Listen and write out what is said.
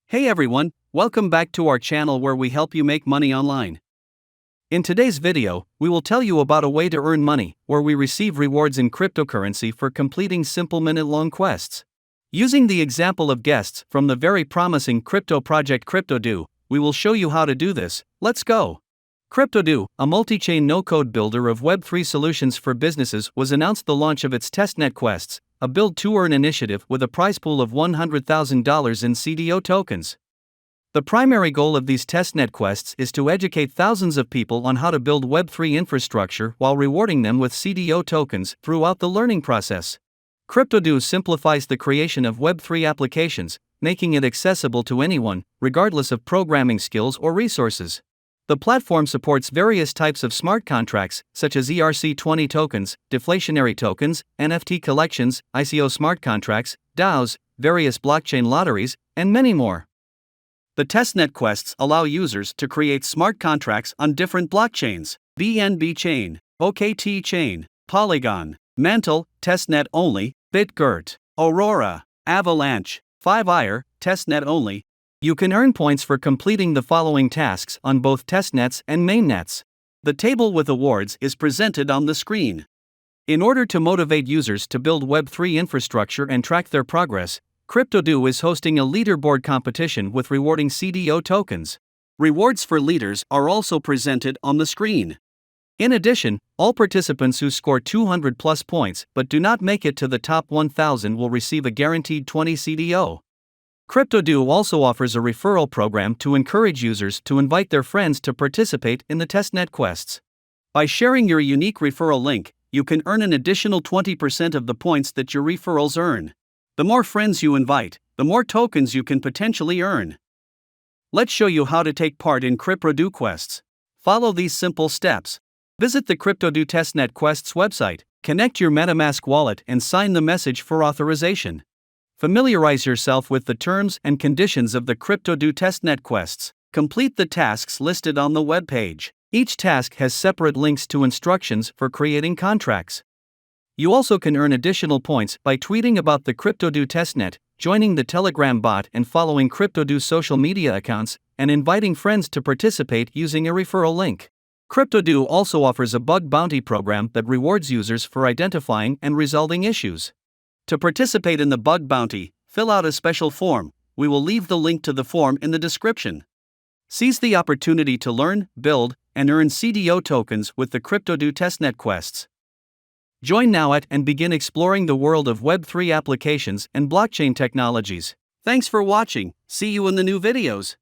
Hey everyone, welcome back to our channel where we help you make money online. In today's video, we will tell you about a way to earn money, where we receive rewards in cryptocurrency for completing simple minute-long quests. Using the example of guests from the very promising crypto project CryptoDo, we will show you how to do this. Let's go! CryptoDo, a multi-chain no-code builder of Web3 solutions for businesses, was announced the launch of its Testnet Quests, a build-to-earn initiative with a prize pool of $100,000 in CDO tokens. The primary goal of these Testnet Quests is to educate thousands of people on how to build Web3 infrastructure while rewarding them with CDO tokens throughout the learning process. CryptoDo simplifies the creation of Web3 applications, making it accessible to anyone, regardless of programming skills or resources. The platform supports various types of smart contracts, such as ERC20 tokens, deflationary tokens, NFT collections, ICO smart contracts, DAOs, various blockchain lotteries, and many more. The Testnet Quests allow users to create smart contracts on different blockchains: BNB Chain, OKT Chain, Polygon, Mantle, Testnet Only, BitGert, Aurora, Avalanche, 5ire, Testnet Only. You can earn points for completing the following tasks on both testnets and mainnets. The table with awards is presented on the screen. In order to motivate users to build Web3 infrastructure and track their progress, CryptoDo is hosting a leaderboard competition with rewarding CDO tokens. Rewards for leaders are also presented on the screen. In addition, all participants who score 200 plus points but do not make it to the top 1,000 will receive a guaranteed 20 CDO. CryptoDo also offers a referral program to encourage users to invite their friends to participate in the Testnet Quests. By sharing your unique referral link, you can earn an additional 20% of the points that your referrals earn. The more friends you invite, the more tokens you can potentially earn. Let's show you how to take part in CryptoDo Quests. Follow these simple steps. Visit the CryptoDo Testnet Quests website, connect your MetaMask wallet and sign the message for authorization. Familiarize yourself with the terms and conditions of the CryptoDo Testnet Quests. Complete the tasks listed on the web page. Each task has separate links to instructions for creating contracts. You also can earn additional points by tweeting about the CryptoDo Testnet, joining the Telegram bot and following CryptoDo's social media accounts, and inviting friends to participate using a referral link. CryptoDo also offers a bug bounty program that rewards users for identifying and resolving issues. To participate in the bug bounty, fill out a special form. We will leave the link to the form in the description. Seize the opportunity to learn, build, and earn CDO tokens with the CryptoDo Testnet Quests. Join now and begin exploring the world of Web3 applications and blockchain technologies. Thanks for watching. See you in the new videos.